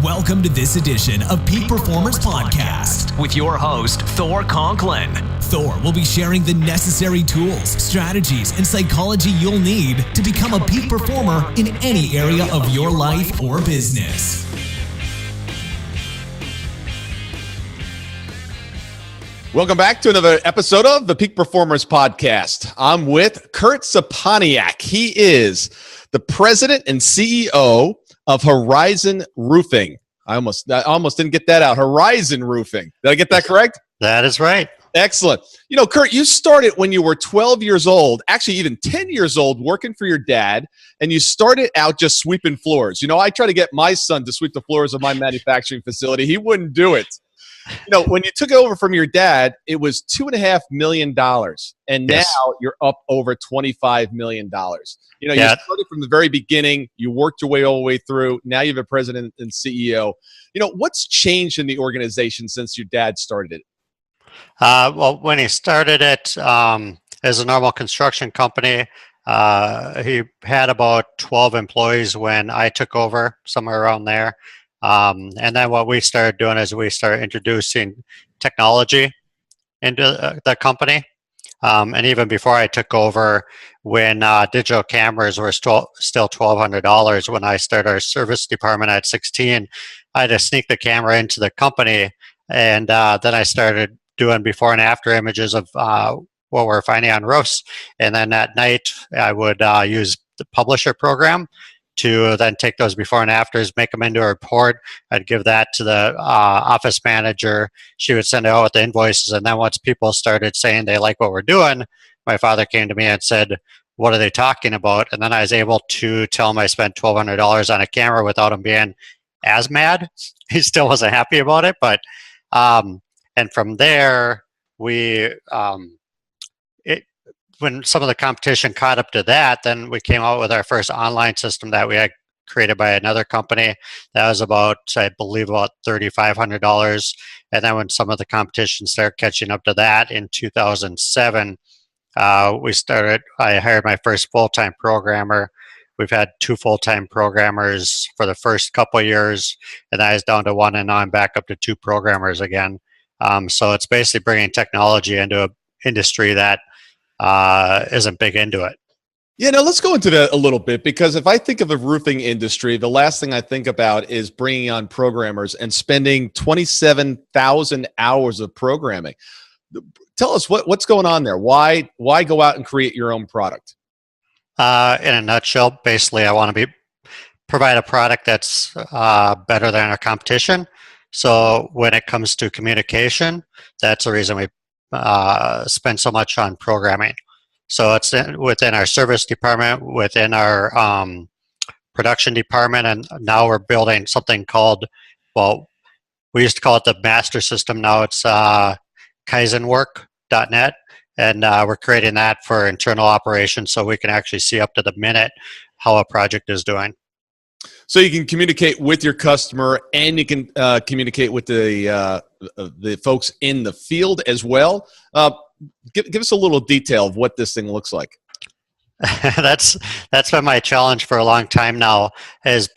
Welcome to this edition of Peak Performers Podcast with your host, Thor Conklin. Thor will be sharing the necessary tools, strategies, and psychology you'll need to become a peak performer in any area of your life or business. Welcome back to another episode of the Peak Performers Podcast. I'm with Curt Scepaniak. He is the president and CEO of Horizon Roofing. I almost didn't get that out. Horizon Roofing. Did I get that correct? That is right. Excellent. You know, Curt, you started when you were 12 years old, actually even 10 years old, working for your dad, and you started out just sweeping floors. You know, I try to get my son to sweep the floors of my manufacturing facility. He wouldn't do it. You know, when you took over from your dad, it was $2.5 million, and Yes. now you're up over $25 million. You know, Yeah. you started from the very beginning. You worked your way all the way through. Now you're the president and CEO. You know, what's changed in the organization since your dad started it? Well, when he started it as a normal construction company, he had about 12 employees when I took over, somewhere around there. And then what we started doing is we started introducing technology into the company. And even before I took over, when digital cameras were still $1,200, when I started our service department at 16, I had to sneak the camera into the company. And then I started doing before and after images of what we're finding on roofs. And then at night, I would use the Publisher program to then take those before and afters, make them into a report. I'd give that to the office manager. She would send out the invoices. And then once people started saying they like what we're doing, my father came to me and said, what are they talking about? And then I was able to tell him I spent $1,200 on a camera without him being as mad. He still wasn't happy about it. But, and from there, when some of the competition caught up to that, then we came out with our first online system that we had created by another company. That was about, I believe, about $3,500. And then when some of the competition started catching up to that in 2007, I hired my first full-time programmer. We've had 2 full-time programmers for the first couple of years, and I was down to 1, and now I'm back up to 2 programmers again. So it's basically bringing technology into an industry that isn't big into it. Yeah, now let's go into that a little bit, because if I think of the roofing industry, the last thing I think about is bringing on programmers and spending 27,000 hours of programming. Tell us what's going on there. Why go out and create your own product? In a nutshell, basically, I want to provide a product that's better than our competition. So when it comes to communication, that's the reason we spend so much on programming. So it's within our service department, within our production department, and now we're building something called, well, we used to call it the master system. Now it's kaizenwork.net, and we're creating that for internal operations so we can actually see up to the minute how a project is doing. So you can communicate with your customer, and you can communicate with the folks in the field as well. Give us a little detail of what this thing looks like. That's been my challenge for a long time now. Is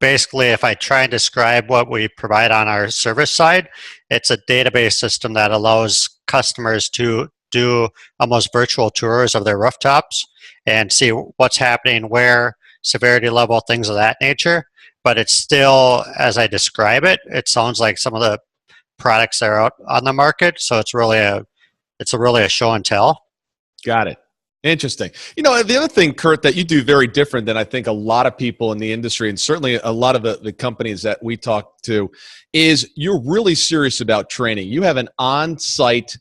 basically, if I try and describe what we provide on our service side, it's a database system that allows customers to do almost virtual tours of their rooftops and see what's happening, where, severity level, things of that nature. But it's still, as I describe it, it sounds like some of the products that are out on the market. So it's really a show and tell. Got it. Interesting. You know, the other thing, Curt, that you do very different than I think a lot of people in the industry, and certainly a lot of the companies that we talk to, is you're really serious about training. You have an on-site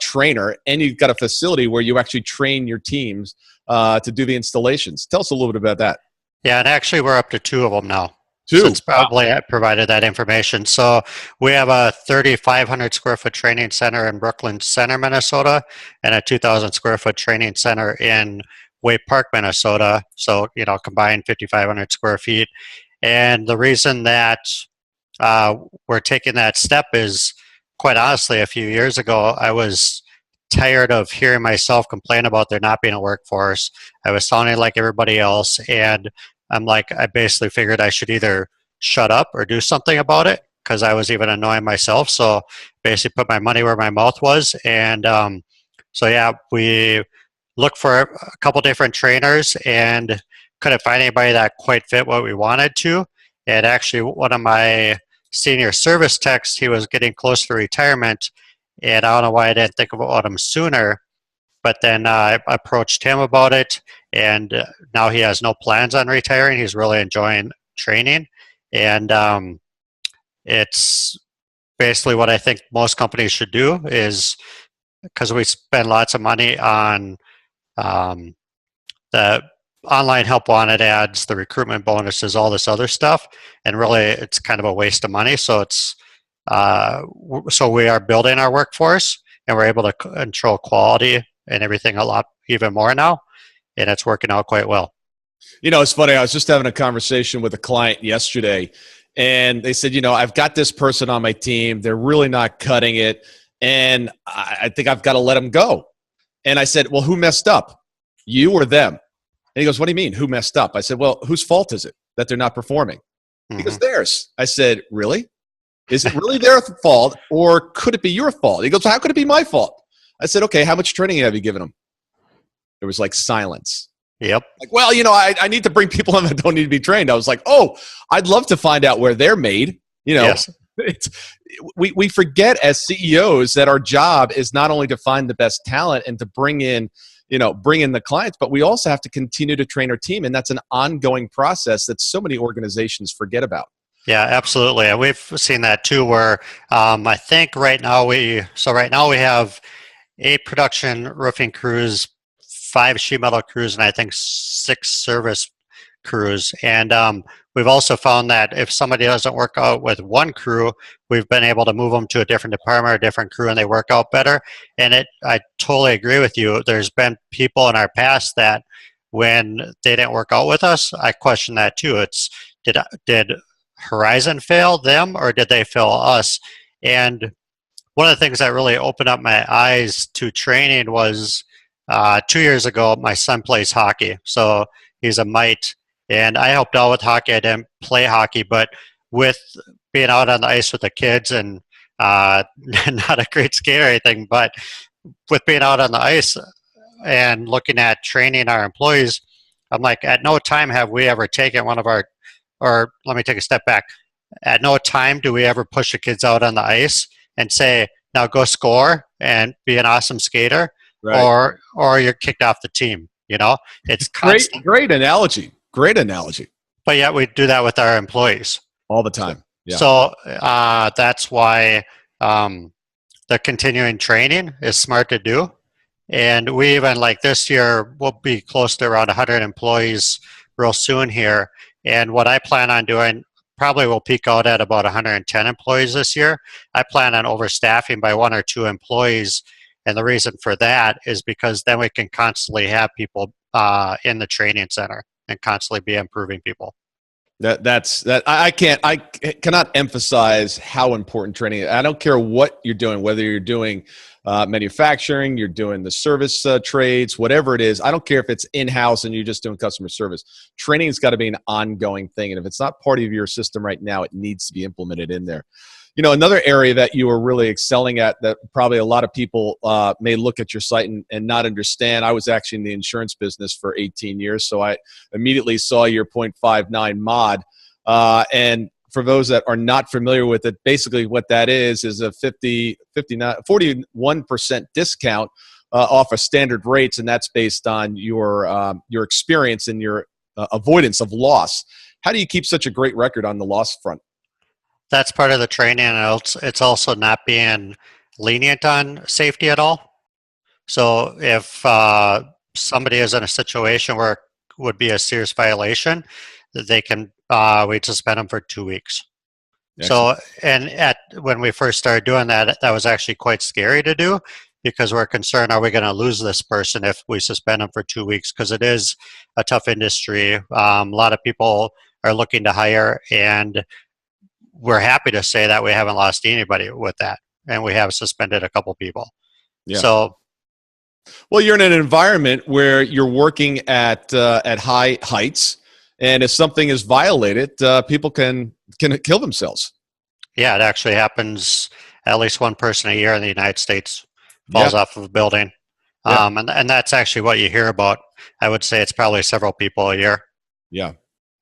trainer, and you've got a facility where you actually train your teams to do the installations. Tell us a little bit about that. Yeah, and actually we're up to 2 of them now. 2? Since probably I provided that information. So we have a 3,500 square foot training center in Brooklyn Center, Minnesota, and a 2,000 square foot training center in Way Park, Minnesota. So, you know, combined 5,500 square feet. And the reason that we're taking that step is, quite honestly, a few years ago, I was tired of hearing myself complain about there not being a workforce. I was sounding like everybody else, and I'm like, I basically figured I should either shut up or do something about it, because I was even annoying myself. So basically put my money where my mouth was. And so yeah, we looked for a couple different trainers and couldn't find anybody that quite fit what we wanted to. And actually one of my senior service techs, he was getting close to retirement, and I don't know why I didn't think about him sooner. But then I approached him about it, and now he has no plans on retiring. He's really enjoying training. And it's basically what I think most companies should do, is because we spend lots of money on the online help wanted ads, the recruitment bonuses, all this other stuff, and really it's kind of a waste of money. So it's so we are building our workforce, and we're able to control quality and everything a lot even more now, and it's working out quite well. You know, it's funny. I was just having a conversation with a client yesterday, and they said, you know, I've got this person on my team. They're really not cutting it, and I think I've got to let them go. And I said, well, who messed up? You or them? And he goes, what do you mean, who messed up? I said, well, whose fault is it that they're not performing? He goes, theirs. I said, really? Is it really their fault, or could it be your fault? He goes, how could it be my fault? I said, okay, how much training have you given them? There was like silence. Yep. Like, well, you know, I need to bring people in that don't need to be trained. I was like, oh, I'd love to find out where they're made. You know, Yes. We forget as CEOs that our job is not only to find the best talent and to bring in the clients, but we also have to continue to train our team. And that's an ongoing process that so many organizations forget about. Yeah, absolutely. And we've seen that too, where I think right now we have 8 production roofing crews, 5 sheet metal crews, and I think 6 service crews. And we've also found that if somebody doesn't work out with one crew, we've been able to move them to a different department or a different crew, and they work out better. And I totally agree with you. There's been people in our past that when they didn't work out with us, I question that too. It's did Horizon fail them, or did they fail us? And one of the things that really opened up my eyes to training was 2 years ago, my son plays hockey. So he's a mite, and I helped out with hockey. I didn't play hockey, but with being out on the ice with the kids, and not a great skater or anything, but with being out on the ice and looking at training our employees, I'm like, at no time have we ever taken or let me take a step back. At no time do we ever push the kids out on the ice and say, now go score and be an awesome skater, right, or you're kicked off the team. You know, it's constant. Great analogy. Great analogy. But yet we do that with our employees all the time. Yeah. So that's why the continuing training is smart to do. And we even, like this year, we'll be close to around 100 employees real soon here. And what I plan on doing, probably will peak out at about 110 employees this year. I plan on overstaffing by 1 or 2 employees. And the reason for that is because then we can constantly have people in the training center and constantly be improving people. I cannot emphasize how important training is. I don't care what you're doing, whether you're doing manufacturing, you're doing the service trades, whatever it is. I don't care if it's in-house and you're just doing customer service. Training has got to be an ongoing thing. And if it's not part of your system right now, it needs to be implemented in there. You know, another area that you are really excelling at that probably a lot of people may look at your site and not understand. I was actually in the insurance business for 18 years, so I immediately saw your 0.59 mod. And for those that are not familiar with it, basically what that is a 41% discount off of standard rates, and that's based on your experience and your avoidance of loss. How do you keep such a great record on the loss front? That's part of the training, and it's also not being lenient on safety at all. So if somebody is in a situation where it would be a serious violation, they can we suspend them for 2 weeks. Excellent. So, and when we first started doing that, that was actually quite scary to do, because we're concerned, are we going to lose this person if we suspend them for 2 weeks? Because it is a tough industry. A lot of people are looking to hire, and we're happy to say that we haven't lost anybody with that, and we have suspended a couple people. Yeah. So, well, you're in an environment where you're working at high heights. And if something is violated, people can kill themselves. Yeah, it actually happens. At least one person a year in the United States falls off of a building. And that's actually what you hear about. I would say it's probably several people a year. Yeah,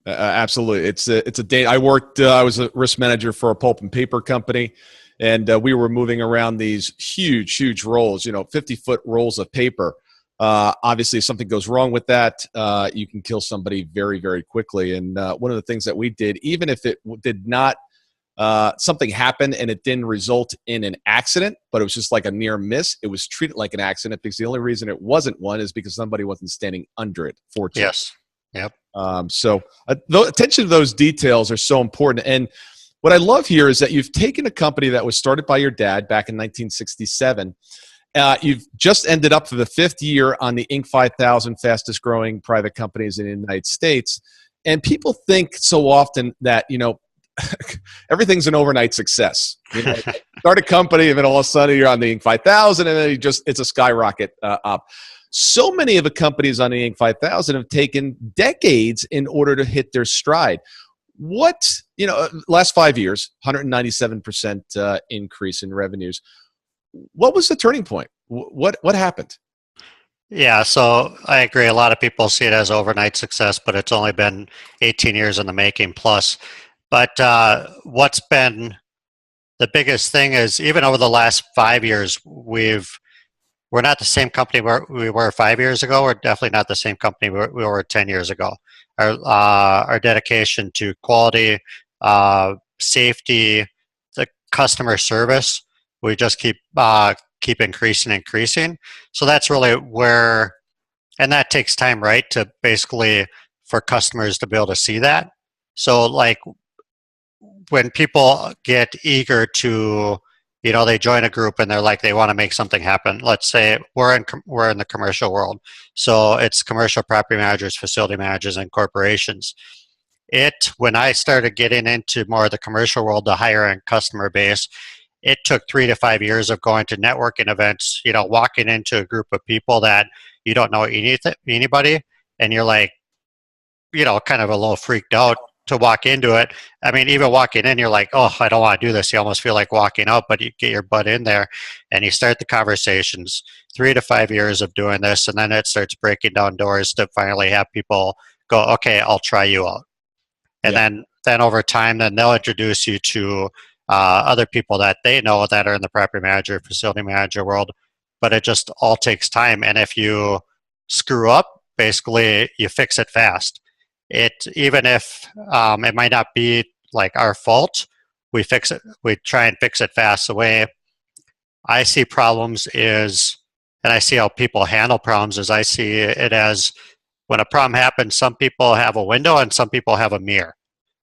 absolutely. It's a day. I was a risk manager for a pulp and paper company, and we were moving around these huge rolls, 50-foot rolls of paper. Obviously, if something goes wrong with that, you can kill somebody very, very quickly. And one of the things that we did, even if it did not, something happened and it didn't result in an accident, but it was just like a near miss, it was treated like an accident because the only reason it wasn't one is because somebody wasn't standing under it, fortunately. Yes. Yep. So attention to those details are so important. And what I love here is that you've taken a company that was started by your dad back in 1967. You've just ended up for the 5th year on the Inc. 5000 fastest growing private companies in the United States. And people think so often that, everything's an overnight success. Start a company and then all of a sudden you're on the Inc. 5000 and then it's a skyrocket up. So many of the companies on the Inc. 5000 have taken decades in order to hit their stride. Last 5 years, 197% increase in revenues. What was the turning point? What happened? Yeah, so I agree. A lot of people see it as overnight success, but it's only been 18 years in the making plus. But what's been the biggest thing is even over the last 5 years, we're not the same company we were 5 years ago. We're definitely not the same company we were 10 years ago. Our dedication to quality, safety, the customer service, we just keep increasing. So that's really where, and that takes time, right? To basically for customers to be able to see that. So like when people get eager to, they join a group and they're like, they want to make something happen. Let's say we're in the commercial world. So it's commercial property managers, facility managers, and corporations. When I started getting into more of the commercial world, the higher end customer base, it took 3 to 5 years of going to networking events, walking into a group of people that you don't know anybody, and you're like, kind of a little freaked out to walk into it. I mean, even walking in, you're like, oh, I don't want to do this. You almost feel like walking out, but you get your butt in there and you start the conversations. 3 to 5 years of doing this, and then it starts breaking down doors to finally have people go, okay, I'll try you out. And then over time, then they'll introduce you to other people that they know that are in the property manager, facility manager world. But it just all takes time. And if you screw up, basically you fix it fast. Even if it might not be like our fault, we fix it. We try and fix it fast. The way I see problems is, and I see how people handle problems is, I see it as when a problem happens, some people have a window and some people have a mirror.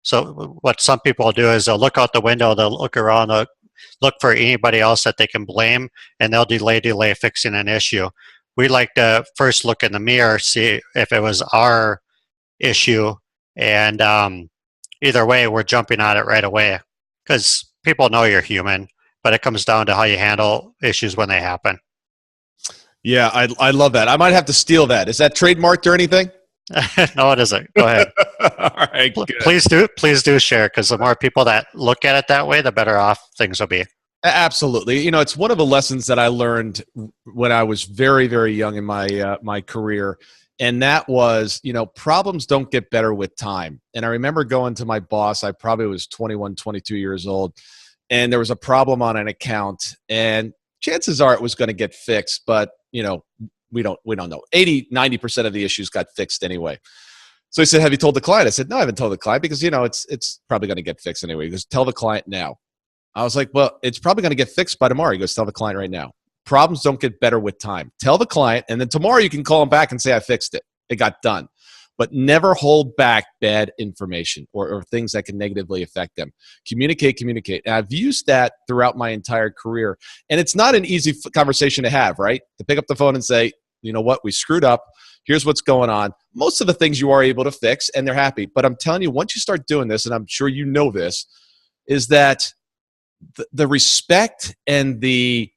So what some people do is they'll look out the window, they'll look around, they'll look for anybody else that they can blame, and they'll delay fixing an issue. We like to first look in the mirror, see if it was our issue, and either way, we're jumping on it right away because people know you're human, but it comes down to how you handle issues when they happen. Yeah, I love that. I might have to steal that. Is that trademarked or anything? No, it isn't. Go ahead. All right, good. Please do share, because the more people that look at it that way, the better off things will be. Absolutely. It's one of the lessons that I learned when I was very, very young in my career. And that was, problems don't get better with time. And I remember going to my boss, I probably was 21, 22 years old, and there was a problem on an account, and chances are it was going to get fixed, but, we don't know. 80, 90% of the issues got fixed anyway. So he said, have you told the client? I said, no, I haven't told the client because, it's probably going to get fixed anyway. He goes, tell the client now. I was like, well, it's probably going to get fixed by tomorrow. He goes, tell the client right now. Problems don't get better with time. Tell the client, and then tomorrow you can call them back and say, I fixed it. It got done. But never hold back bad information or things that can negatively affect them. Communicate. And I've used that throughout my entire career. And it's not an easy conversation to have, right? To pick up the phone and say, you know what, we screwed up. Here's what's going on. Most of the things you are able to fix, and they're happy. But I'm telling you, once you start doing this, and I'm sure you know this, is that the respect and the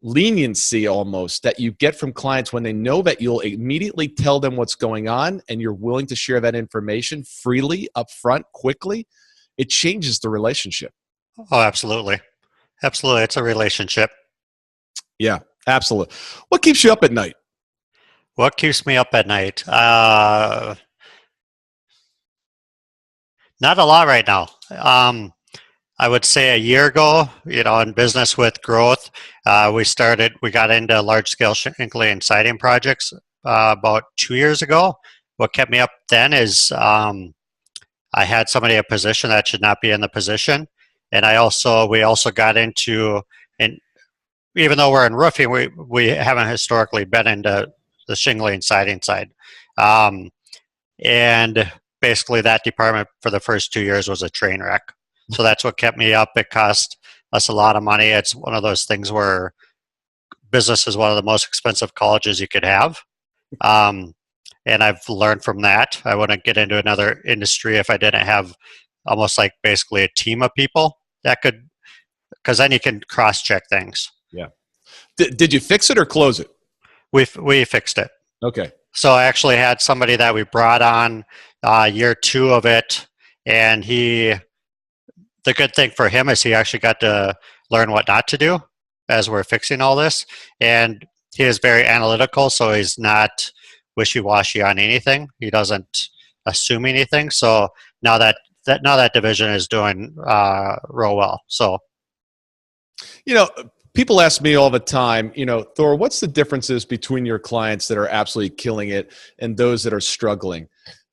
leniency almost that you get from clients when they know that you'll immediately tell them what's going on and you're willing to share that information freely, upfront, quickly, it changes the relationship. Oh, absolutely. Absolutely. It's a relationship. Yeah, absolutely. What keeps you up at night? What keeps me up at night? Not a lot right now. I would say a year ago, in business with growth, we got into large scale shingling and siding projects about 2 years ago. What kept me up then is I had somebody in a position that should not be in the position. And we also got into, and even though we're in roofing, we haven't historically been into the shingling and siding side. And basically that department for the first 2 years was a train wreck. So that's what kept me up. It cost us a lot of money. It's one of those things where business is one of the most expensive colleges you could have. And I've learned from that. I wouldn't get into another industry if I didn't have almost like basically a team of people that could, because then you can cross-check things. Yeah. Did you fix it or close it? We fixed it. Okay. So I actually had somebody that we brought on year 2 of it, and the good thing for him is he actually got to learn what not to do as we're fixing all this. And he is very analytical, so he's not wishy-washy on anything. He doesn't assume anything. So now that division is doing real well. So, people ask me all the time, Thor, what's the differences between your clients that are absolutely killing it and those that are struggling?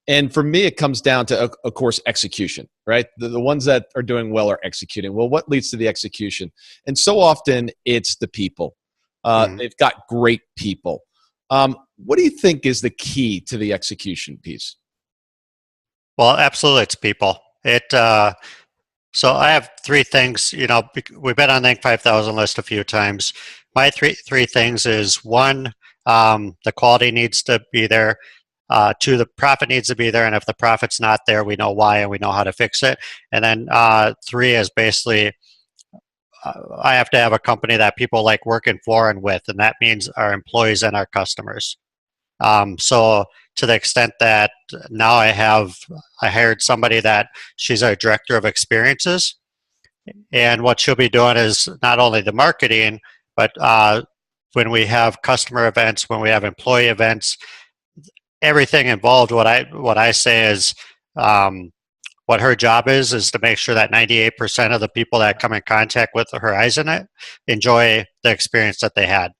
And for me, it comes down to, of course, execution, right? The ones that are doing well are executing. Well, what leads to the execution? And so often it's the people. They've got great people. What do you think is the key to the execution piece? Well, absolutely, it's people. So I have 3 things. We've been on the Inc. 5000 list a few times. My three things is 1, the quality needs to be there. 2, the profit needs to be there, and if the profit's not there, we know why and we know how to fix it. And then 3 is basically I have to have a company that people like working for and with, and that means our employees and our customers. So to the extent that now I hired somebody that she's our director of experiences, and what she'll be doing is not only the marketing, but when we have customer events, when we have employee events, everything involved. What I say is what her job is to make sure that 98% of the people that come in contact with her eyes in it enjoy the experience that they had.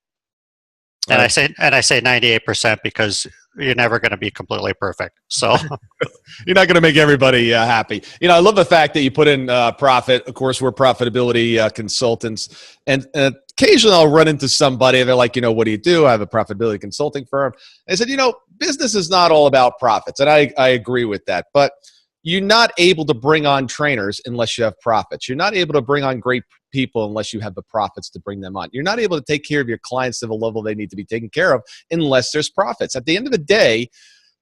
And I say 98% because you're never going to be completely perfect. So you're not going to make everybody happy. I love the fact that you put in profit. Of course, we're profitability consultants, and occasionally I'll run into somebody and they're like, what do you do? I have a profitability consulting firm. I said, business is not all about profits, and I agree with that. But you're not able to bring on trainers unless you have profits. You're not able to bring on great people unless you have the profits to bring them on. You're not able to take care of your clients to the level they need to be taken care of unless there's profits. At the end of the day,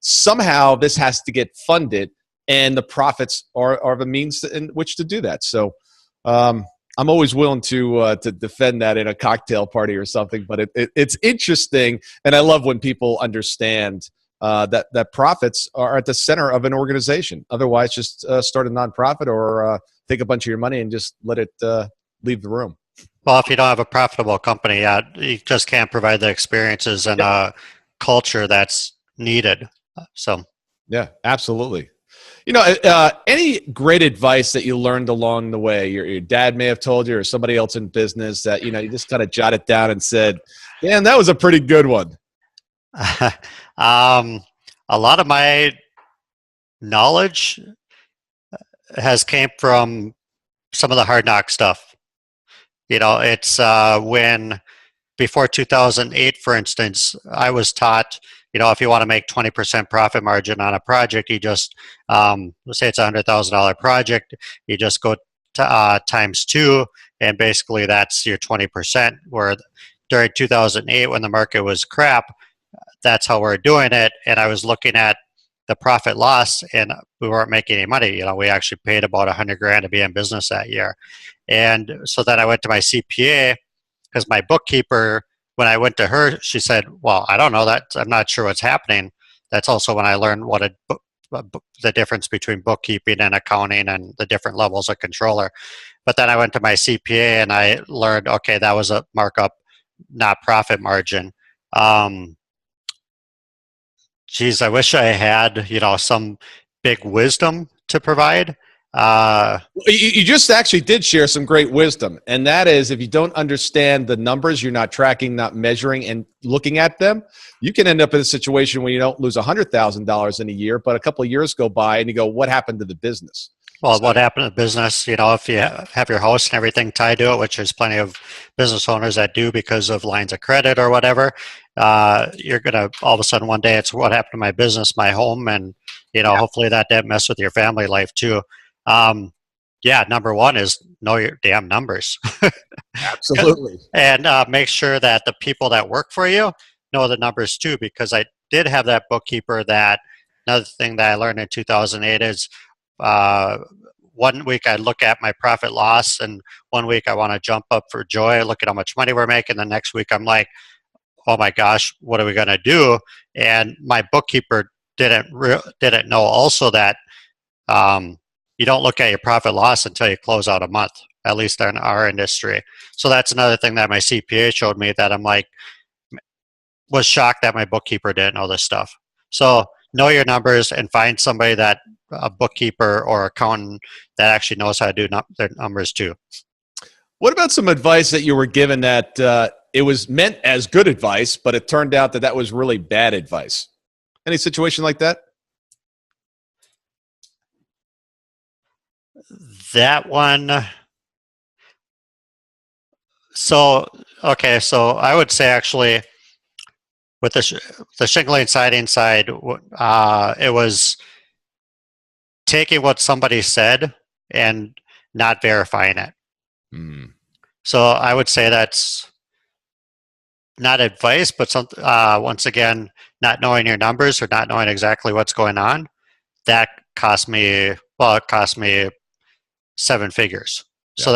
somehow this has to get funded, and the profits are the means in which to do that. So I'm always willing to defend that in a cocktail party or something, but it's interesting, and I love when people understand that profits are at the center of an organization. Otherwise, just start a nonprofit or take a bunch of your money and just let it leave the room. Well, if you don't have a profitable company, you just can't provide the experiences and culture that's needed. So, yeah, absolutely. Any great advice that you learned along the way? Your dad may have told you, or somebody else in business that you just kind of jotted down and said, "Man, that was a pretty good one." A lot of my knowledge has came from some of the hard knock stuff. It's when before 2008, for instance, I was taught, if you want to make 20% profit margin on a project, you just, let's say it's a $100,000 project, you just go to, times 2, and basically that's your 20%. Where during 2008, when the market was crap, that's how we're doing it. And I was looking at the profit loss, and we weren't making any money. We actually paid about $100,000 to be in business that year. And so then I went to my CPA, because my bookkeeper, when I went to her, she said, well, I don't know that. I'm not sure what's happening. That's also when I learned the difference between bookkeeping and accounting and the different levels of controller. But then I went to my CPA and I learned, okay, that was a markup, not profit margin. Geez, I wish I had, some big wisdom to provide. You just actually did share some great wisdom. And that is, if you don't understand the numbers, you're not tracking, not measuring, and looking at them, you can end up in a situation where you don't lose $100,000 in a year, but a couple of years go by and you go, what happened to the business? Well, what happened to the business, if you have your house and everything tied to it, which there's plenty of business owners that do because of lines of credit or whatever, you're going to, all of a sudden one day, it's what happened to my business, my home, and, hopefully that didn't mess with your family life too. Number one is know your damn numbers. Absolutely. And make sure that the people that work for you know the numbers too, because I did have that bookkeeper that, another thing that I learned in 2008 is, 1 week I look at my profit loss, and 1 week I want to jump up for joy, look at how much money we're making. The next week I'm like, oh my gosh, what are we going to do? And my bookkeeper didn't know also that you don't look at your profit loss until you close out a month, at least in our industry. So that's another thing that my CPA showed me that I'm like, was shocked that my bookkeeper didn't know this stuff. So know your numbers and find somebody that, a bookkeeper or accountant, that actually knows how to do their numbers too. What about some advice that you were given that it was meant as good advice, but it turned out that was really bad advice? Any situation like that? That one. So I would say actually with the shingling siding side, it was taking what somebody said and not verifying it. So I would say that's not advice, but once again, not knowing your numbers or not knowing exactly what's going on. That cost me, it cost me 7 figures. Yeah. So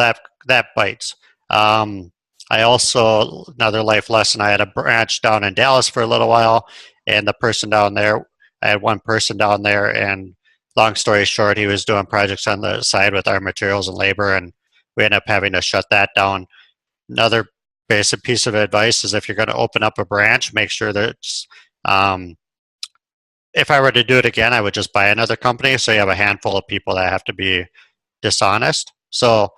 that bites. I also, another life lesson, I had a branch down in Dallas for a little while, and the person down there, I had one person down there, and long story short, he was doing projects on the side with our materials and labor, and we ended up having to shut that down. Another basic piece of advice is if you're going to open up a branch, make sure that it's, if I were to do it again, I would just buy another company, so you have a handful of people that have to be dishonest. So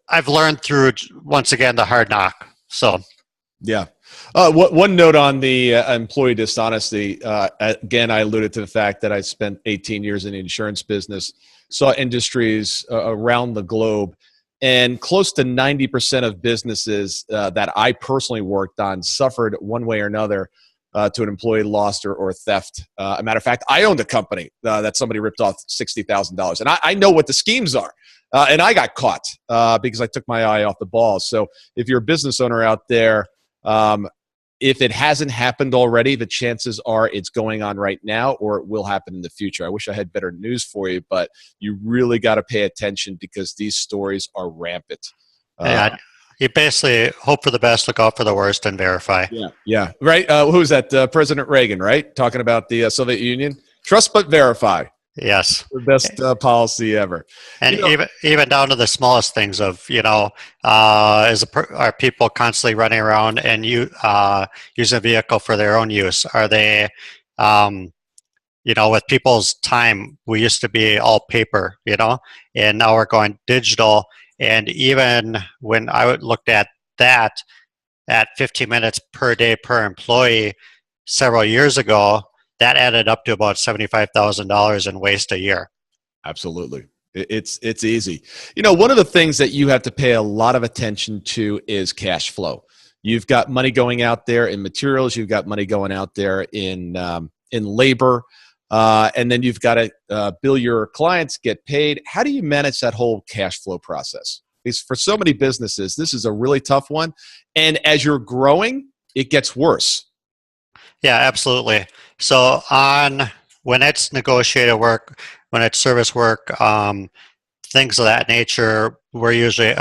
I've learned through, once again, the hard knock. So yeah. One note on the employee dishonesty. Again, I alluded to the fact that I spent 18 years in the insurance business, saw industries around the globe, and close to 90% of businesses that I personally worked on suffered one way or another to an employee loss or theft. A matter of fact, I owned a company that somebody ripped off $60,000. And I know what the schemes are. And I got caught because I took my eye off the ball. So if you're a business owner out there, if it hasn't happened already, the chances are it's going on right now, or it will happen in the future. I wish I had better news for you, but you really got to pay attention because these stories are rampant. Yeah, you basically hope for the best, look out for the worst, and verify. Yeah. Right. Who was that? President Reagan, right? Talking about the Soviet Union. Trust but verify. Yes. The best policy ever. And even down to the smallest things of, are people constantly running around and use a vehicle for their own use? Are they, with people's time, we used to be all paper, and now we're going digital. And even when I looked at that at 15 minutes per day per employee several years ago, that added up to about $75,000 in waste a year. Absolutely. It's easy. One of the things that you have to pay a lot of attention to is cash flow. You've got money going out there in materials. You've got money going out there in labor. And then you've got to bill your clients, get paid. How do you manage that whole cash flow process? Because for so many businesses, this is a really tough one. And as you're growing, it gets worse. Yeah, absolutely. So when it's negotiated work, when it's service work, things of that nature, we're usually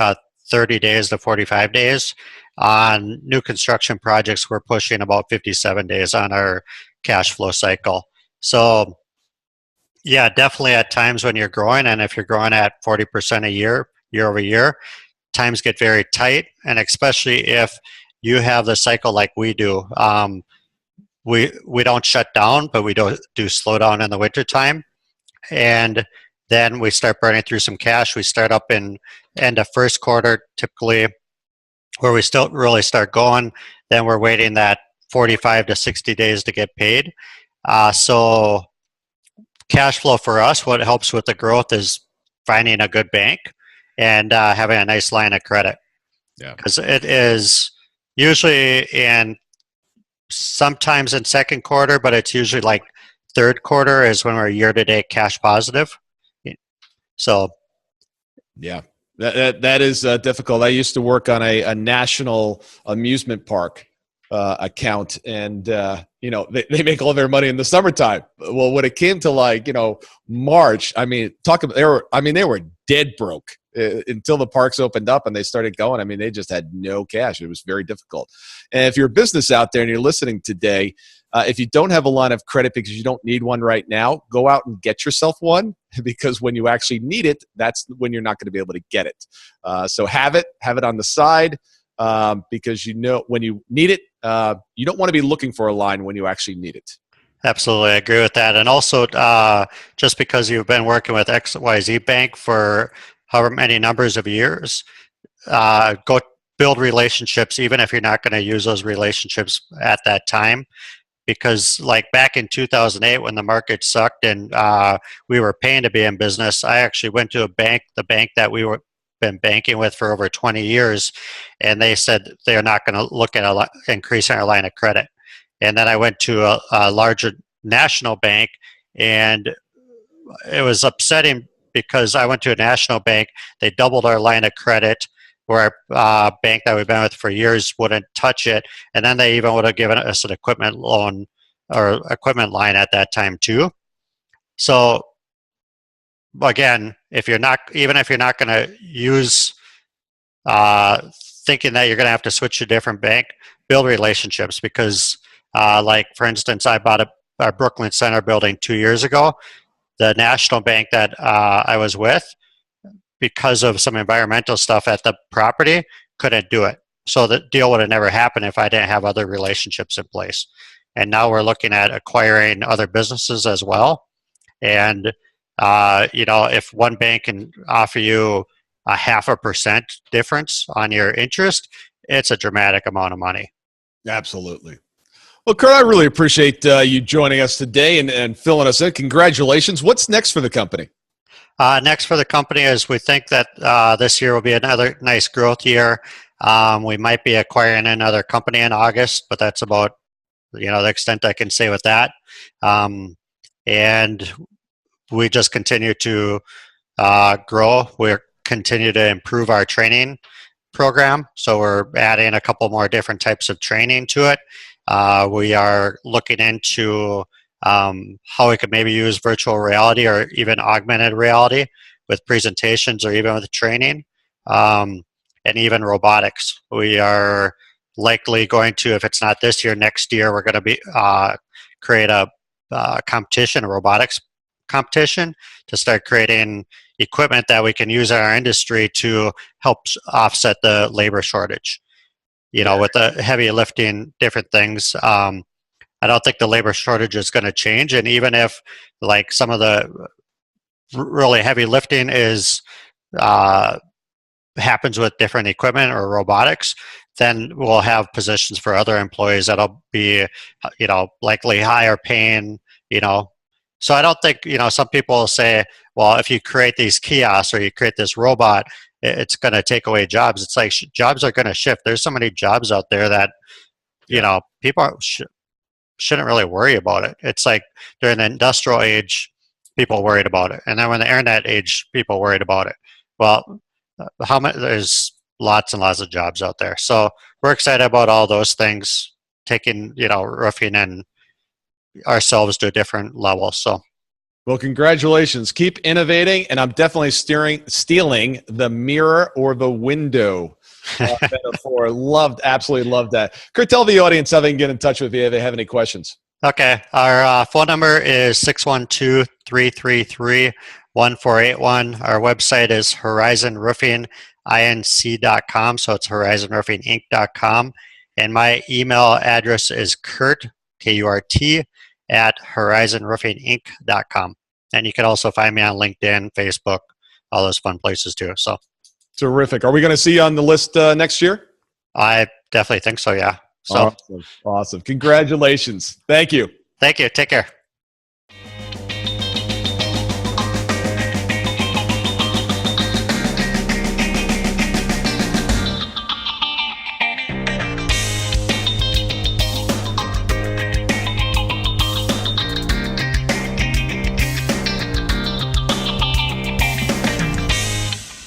30 days to 45 days. On new construction projects, we're pushing about 57 days on our cash flow cycle. So yeah, definitely at times when you're growing, and if you're growing at 40% a year over year, times get very tight, and especially if you have the cycle like we do. We don't shut down, but we do slow down in the wintertime. And then we start burning through some cash. We start up in end of first quarter, typically, where we still really start going. Then we're waiting that 45 to 60 days to get paid. So cash flow for us, what helps with the growth is finding a good bank and having a nice line of credit. Yeah. Because it is usually sometimes in second quarter, but it's usually like third quarter is when we're year-to-date cash positive. So, yeah, that is difficult. I used to work on a national amusement park account, and they make all their money in the summertime. Well, when it came to March, I mean, they were dead broke until the parks opened up and they started going. I mean, they just had no cash. It was very difficult. And if you're a business out there and you're listening today, if you don't have a line of credit because you don't need one right now, go out and get yourself one, because when you actually need it, that's when you're not going to be able to get it. So have it on the side, because when you need it, you don't want to be looking for a line when you actually need it. Absolutely, I agree with that. And also, just because you've been working with XYZ Bank for however many numbers of years, go build relationships, even if you're not going to use those relationships at that time. Because like back in 2008 when the market sucked and we were paying to be in business, I actually went to the bank that we were been banking with for over 20 years, and they said they're not going to look at increasing our line of credit. And then I went to a larger national bank, and it was upsetting because I went to a national bank, they doubled our line of credit, where our bank that we've been with for years wouldn't touch it. And then they even would have given us an equipment loan or equipment line at that time too. So again, even if you're not going to use, thinking that you're going to have to switch to a different bank, build relationships. Because like for instance, I bought our Brooklyn Center building 2 years ago. The national bank that I was with, because of some environmental stuff at the property, couldn't do it. So the deal would have never happened if I didn't have other relationships in place. And now we're looking at acquiring other businesses as well. And, if one bank can offer you a 0.5% difference on your interest, it's a dramatic amount of money. Absolutely. Well, Kurt, I really appreciate you joining us today and filling us in. Congratulations. What's next for the company? Next for the company is we think that this year will be another nice growth year. We might be acquiring another company in August, but that's about the extent I can say with that. And we just continue to grow. We continue to improve our training program, so we're adding a couple more different types of training to it. We are looking into how we could maybe use virtual reality or even augmented reality with presentations or even with training, and even robotics. We are likely going to, if it's not this year, next year, we're going to be create a competition, a robotics competition, to start creating equipment that we can use in our industry to help offset the labor shortage. With the heavy lifting, different things. I don't think the labor shortage is going to change. And even if like some of the really heavy lifting happens with different equipment or robotics, then we'll have positions for other employees that'll be, likely higher paying, So I don't think, some people will say, well, if you create these kiosks or you create this robot, it's going to take away jobs. It's like jobs are going to shift. There's so many jobs out there that, people shouldn't really worry about it. It's like during the industrial age, people worried about it. And then when the internet age, people worried about it. Well, there's lots and lots of jobs out there. So we're excited about all those things, taking, roofing and ourselves to a different level. So Well, congratulations. Keep innovating, and I'm definitely stealing the mirror or the window metaphor. Absolutely loved that. Kurt, tell the audience how they can get in touch with you if they have any questions. Okay. Our phone number is 612-333-1481. Our website is horizonroofinginc.com. So it's horizonroofinginc.com. And my email address is Kurt, K-U-R-T, at horizonroofinginc.com. And you can also find me on LinkedIn, Facebook, all those fun places too. So terrific. Are we going to see you on the list next year? I definitely think so, yeah. So Awesome. Congratulations. Thank you. Thank you. Take care.